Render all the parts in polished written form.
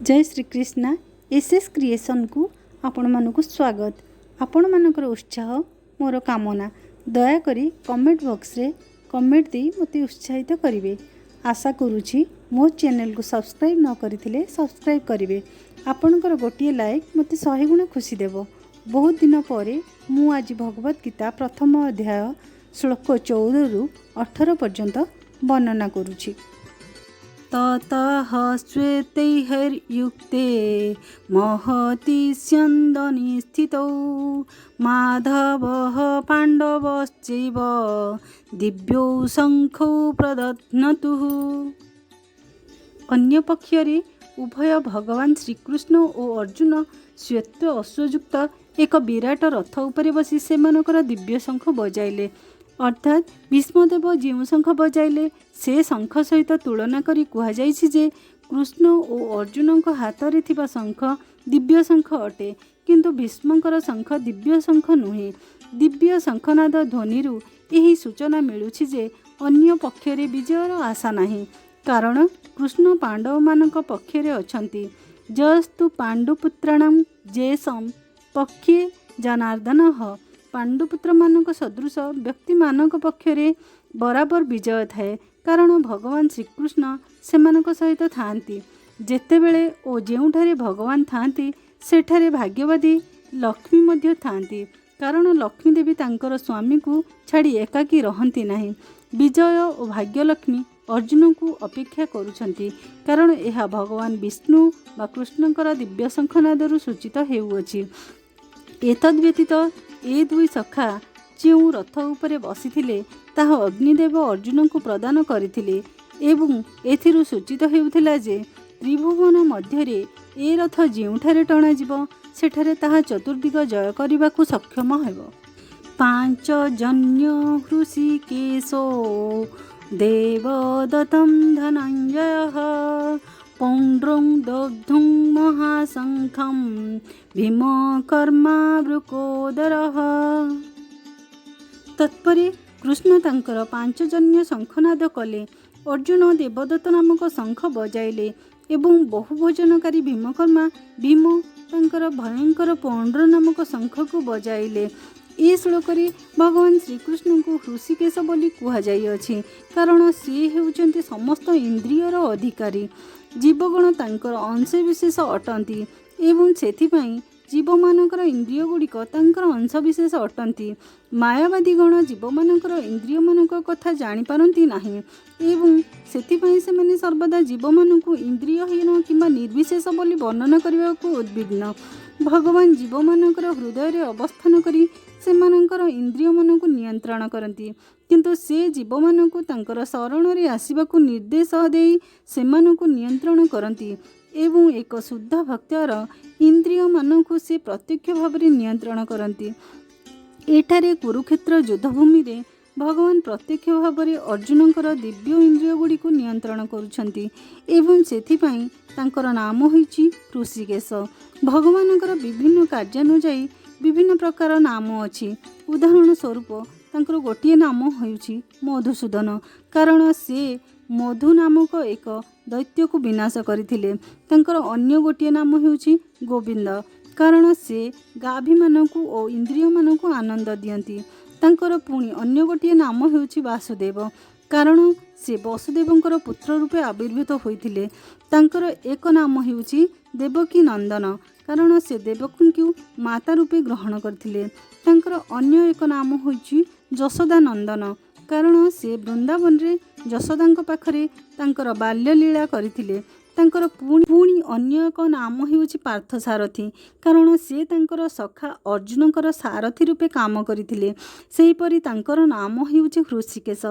जय Shri Krishna SS creation को आपण मानक स्वागत। आपण मानकर उत्साह मोर कामना। दयाकोरी कमेंट बॉक्स रे कमेंट दी मते उत्साहित करिवे। आशा करूची मो चैनल को सब्सक्राइब न करिथिले सब्सक्राइब करिवे। आपणकर गोटिए लाइक मते 100 गुण खुशी देबो। बहुत दिन परे मु आज भगवत गीता प्रथम अध्याय श्लोक 14 रु 18 पर्यंत वर्णना करूची। ततः श्वेतैर्युक्ते महति स्यन्दने स्थितौ माधवः पाण्डवश्चैव दिव्यौ शङ्खौ प्रदध्नतुः। अन्य पक्षरे उभय भगवान श्रीकृष्ण और अर्जुन श्वेत अश्वयुक्त एक विराट रथ उपरे बसी सेमानकर दिव्य शंख बजाइले। अर्थात भीष्मदेव जो शंख बजाइले से शंख सहित तुलना करी कहा जाइछि जे कृष्ण और अर्जुन हाथ रे थिबा शंख दिव्य शंख अटे, किंतु भीष्मकर शंख दिव्य शंख नुहे। दिव्य शंखनाद ध्वनिरु एही सूचना मिलुछि जे अन्य पक्षरे विजयर आशा नाही, कारण कृष्ण पांडव मानक पक्षरे अछंती। जस्तु पांडुपुत्राणां जेसम पक्षे जनार्दनः। पांडुपुत्र मानक सदृश व्यक्ति मानक पक्षरे बराबर विजय थाए, कारण भगवान श्रीकृष्ण सेमानक सहित थांती। जेतेबेले ओ जेउठारे भगवान थांती सेठारे भाग्यवादी लक्ष्मी मध्य थांती, कारण लक्ष्मी देवी तांकर स्वामी को छाड़ी एकाकी रहंती नाही। विजय और भाग्यलक्ष्मी अर्जुन को अपेक्षा करुछंती, कारण यह भगवान विष्णु बा कृष्णकर दिव्य शंखनादरु सूचित हेउअछि। एतद् व्यतीत ए दुई सखा जो रथ उपरे बसिथिले ताहा अग्निदेव अर्जुन को प्रदान करथिले एवं एथिरु सूचित हेउथिला जे त्रिभुवन मध्यरे ए रथ जेउठारे टणा जिवो सेठारे ताहा चतुर्दिग जय करिबाकु सक्षम हेबो। पांचजन्य हृषिकेशो देवदत्तं धनञ्जयः पौण्ड्रं दग्धं महाशङ्खं भीमकर्मावृकोदरः। तत्परे कृष्ण तांकर पांचजन्य शंखनाद कले। अर्जुन देवदत्त नामक शंख बजाइले एवं बहुभोजनकारी भीमकर्मा भीम तांकर भयंकर पौण्ड्र नामक शंख को बजाइले। ए श्लोकरे भगवान श्रीकृष्ण को हृषिकेश बोली कुहाଯାଇଅछि, कारण सी हेउचंती समस्त इंद्रियर अधिकारी। जीवगण तांकर अंशविशेष अटंती एवं सेथिपाई जीवमानकर इंद्रिय गुड़िक तांकर अंशविशेष अटंती। मायावादी गण जीवमानकर इंद्रिय मानक कथा जानि पारंती नाही एवं सेथिपाई सेमाने सर्वदा जीवमानकु इंद्रियहीन किंबा निर्विशेष बोली वर्णना करबाकू उद्विग्न। भगवान जीवमानकर हृदय रे अवस्थान करी सेमानकर इंद्रिय मानकु नियंत्रण करती, किंतु से जीव मानकु तांकर शरण रे आसीबाकू निर्देश देई सेमानकु नियंत्रण करती एवं एक शुद्ध भक्तर इंद्रिय मानकु से प्रत्यक्ष भाव में नियंत्रण करती। एठारे कुरुक्षेत्र युद्धभूमि रे भगवान प्रत्यक्ष भाव में अर्जुनकर दिव्य इंद्रिय गुड़ी को नियंत्रण करुछंती एवं सेथिपाई तांकर नाम होइछि ऋषिकेश। भगवानकर विभिन्न कार्यानुजाई विभिन्न प्रकार नाम अछि। उदाहरण स्वरूप तांकर गोटिए नाम होइछि मधुसूदन, कारण से मधु नामक एक दैत्य को विनाश करथिले। तांकर अन्य गोटिए नाम होइछि गोविंद, कारण से गाभी मानकु और इंद्रिय मानकु आनंद दियंती। तांकर पुणी अन्य गोटिए नाम होइछि वासुदेव, कारण से वसुदेवंकर पुत्र रूपे आविर्भूत होइथिले। तांकर एक नाम होइछि देवकी नंदन, कारण से देवकी को माता रूपे ग्रहण करथिले। तांकर अन्य एक नाम होइछि यशोदा नंदन, कारण से वृंदावन रे यशोदांक पाखरे तांकर बाल्य लीला करथिले। तांकर पुणी अन्य एक नाम होइछि पार्थसारथी, कारण से तांकर सखा अर्जुनकर सारथी रूपे काम करथिले। सेही परि तांकर नाम होइछि हृषिकेश,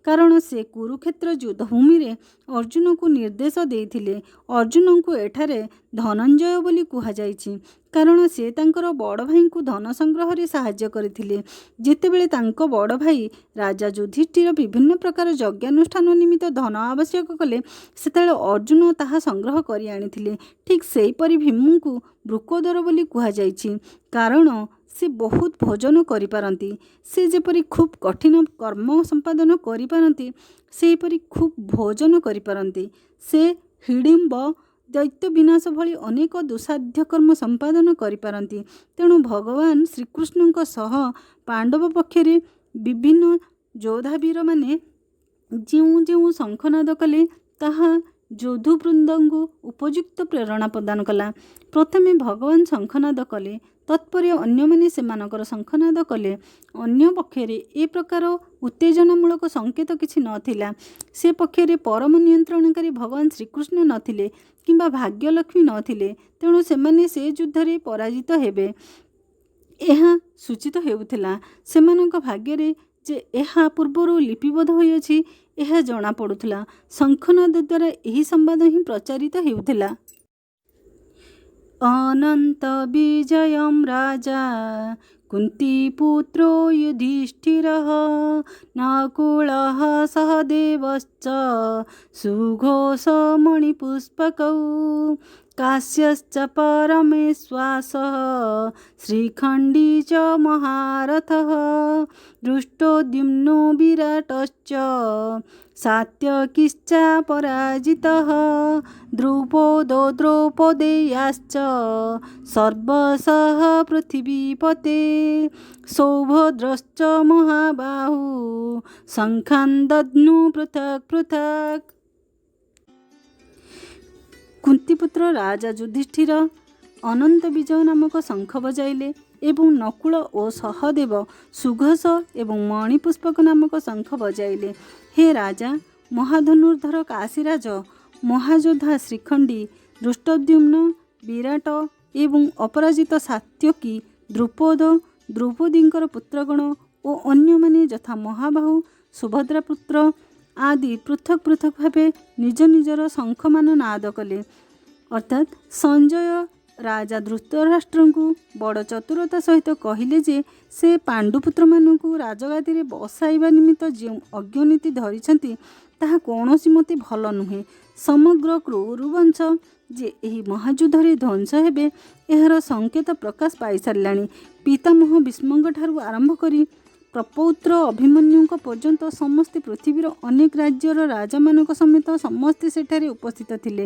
कारण से कुरुक्षेत्र युद्धभूमि रे अर्जुन को निर्देश देइथिले। अर्जुन को एठारे धनंजय बोली कुहाଯାଇछि, कारण से तांकर बड़ भाई को धन संग्रह रे सहाय्य करथिले। जेतेबेले तांको बड़ भाई राजा युधिष्ठिर विभिन्न प्रकार यज्ञानुष्ठान निमित्त धन आवश्यक कले सेतेबेले अर्जुन ताहा संग्रह करि आनिथिले। ठीक सेही परि भीम को वृकोदर बोली कुहाଯାଇଛି, कारण से बहुत भोजन करि पारंती। से जेपरि खूब कठिन कर्म संपादन करि पारंती सेहीपरि खूब भोजन करि पारंती। से हिडिंब ଦୈତ୍ୟ ବିନାଶ ଭଳି ଅନେକ ଦୁଃସାଧ୍ୟ କର୍ମ ସମ୍ପାଦନ କରିପାରନ୍ତି। ତେଣୁ ଭଗବାନ ଶ୍ରୀକୃଷ୍ଣଙ୍କ ସହ ପାଣ୍ଡବ ପକ୍ଷରେ ବିଭିନ୍ନ ଯୋଦ୍ଧାବୀରମାନେ ଯେଉଁ ଯେଉଁ ଶଙ୍ଖନାଦ କଲେ ତାହା ଯୋଦ୍ଧୁବୃନ୍ଦଙ୍କୁ ଉପଯୁକ୍ତ ପ୍ରେରଣା ପ୍ରଦାନ କଲା। ପ୍ରଥମେ ଭଗବାନ ଶଙ୍ଖନାଦ କଲେ, ତତ୍ପରେ ଅନ୍ୟମାନେ ସେମାନଙ୍କର ଶଙ୍ଖନାଦ କଲେ। ଅନ୍ୟ ପକ୍ଷରେ ଏ ପ୍ରକାର ଉତ୍ତେଜନାମୂଳକ ସଂକେତ କିଛି ନଥିଲା। ସେ ପକ୍ଷରେ ପରମ ନିୟନ୍ତ୍ରଣକାରୀ ଭଗବାନ ଶ୍ରୀକୃଷ୍ଣ ନଥିଲେ କିମ୍ବା ଭାଗ୍ୟଲକ୍ଷ୍ମୀ ନଥିଲେ। ତେଣୁ ସେମାନେ ସେ ଯୁଦ୍ଧରେ ପରାଜିତ ହେବେ, ଏହା ସୂଚିତ ହେଉଥିଲା। ସେମାନଙ୍କ ଭାଗ୍ୟରେ ଯେ ଏହା ପୂର୍ବରୁ ଲିପିବଦ୍ଧ ହୋଇଅଛି ଏହା ଜଣାପଡ଼ୁଥିଲା। ଶଙ୍ଖନାଦ ଦ୍ୱାରା ଏହି ସମ୍ବାଦ ହିଁ ପ୍ରଚାରିତ ହେଉଥିଲା। ଅନନ୍ତ ବିଜୟମ୍ ରାଜା କୁନ୍ତୀପୁତ୍ରୋ ଯୁଧିଷ୍ଠିରଃ ନକୁଳଃ ସହଦେବଶ୍ଚ ସୁଘୋଷମଣିପୁଷ୍ପକौ काश्यश्च परमेश्वासः श्रीखण्डी च महारथः दृष्टोद्युम्नो विराटश्च सात्यकिश्च पराजितः द्रुपदो द्रौपदेयाश्च सर्वशः पृथिवीपते सौभद्रश्च महाबाहु शङ्खान् दद्नु पृथक् पृथक्। କୁନ୍ତୀପୁତ୍ର ରାଜା ଯୁଧିଷ୍ଠିର ଅନନ୍ତ ବିଜୟ ନାମକ ଶଙ୍ଖ ବଜାଇଲେ ଏବଂ ନକୁଳ ଓ ସହଦେବ ସୁଘୋଷ ଏବଂ ମଣିପୁଷ୍ପକ ନାମକ ଶଙ୍ଖ ବଜାଇଲେ। ହେ ରାଜା, ମହାଧନୁର୍ଦ୍ଧର କାଶୀରାଜ, ମହାଯୋଦ୍ଧା ଶ୍ରୀଖଣ୍ଡୀ, ଦୃଷ୍ଟୋଦ୍ୟୁମ୍ନ, ବିରାଟ ଏବଂ ଅପରାଜିତ ସାତ୍ୟକୀ, ଦ୍ରୁପଦ, ଦ୍ରୌପଦୀଙ୍କର ପୁତ୍ରଗଣ ଓ ଅନ୍ୟମାନେ ଯଥା ମହାବାହୁ, ସୁଭଦ୍ରା ପୁତ୍ର ଆଦି ପୃଥକ ପୃଥକ ଭାବେ ନିଜ ନିଜର ଶଙ୍ଖମାନ ନାଦ କଲେ। ଅର୍ଥାତ୍ ସଞ୍ଜୟ ରାଜା ଧୃତରାଷ୍ଟ୍ରଙ୍କୁ ବଡ଼ ଚତୁରତା ସହିତ କହିଲେ ଯେ ସେ ପାଣ୍ଡୁପୁତ୍ରମାନଙ୍କୁ ରାଜଗାଦିରେ ବସାଇବା ନିମିତ୍ତ ଯେଉଁ ଅଜ୍ଞନୀତି ଧରିଛନ୍ତି ତାହା କୌଣସି ମତେ ଭଲ ନୁହେଁ। ସମଗ୍ର କୁରୁବଂଶ ଯେ ଏହି ମହାଯୁଦ୍ଧରେ ଧ୍ୱଂସ ହେବେ ଏହାର ସଂକେତ ପ୍ରକାଶ ପାଇସାରିଲାଣି। ପିତାମହ ଭୀଷ୍ମଙ୍କଠାରୁ ଆରମ୍ଭ କରି ପ୍ରପୌତ୍ର ଅଭିମନ୍ୟୁଙ୍କ ପର୍ଯ୍ୟନ୍ତ ସମସ୍ତେ ପୃଥିବୀର ଅନେକ ରାଜ୍ୟର ରାଜାମାନଙ୍କ ସମେତ ସମସ୍ତେ ସେଠାରେ ଉପସ୍ଥିତ ଥିଲେ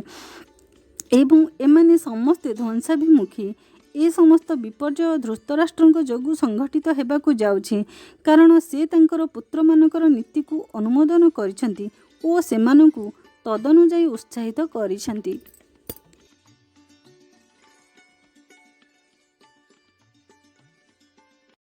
ଏବଂ ଏମାନେ ସମସ୍ତେ ଧ୍ୱଂସାଭିମୁଖୀ। ଏ ସମସ୍ତ ବିପର୍ଯ୍ୟୟ ଧୃତରାଷ୍ଟ୍ରଙ୍କ ଯୋଗୁଁ ସଂଘଟିତ ହେବାକୁ ଯାଉଛି, କାରଣ ସେ ତାଙ୍କର ପୁତ୍ରମାନଙ୍କର ନୀତିକୁ ଅନୁମୋଦନ କରିଛନ୍ତି ଓ ସେମାନଙ୍କୁ ତଦନୁଯାୟୀ ଉତ୍ସାହିତ କରିଛନ୍ତି।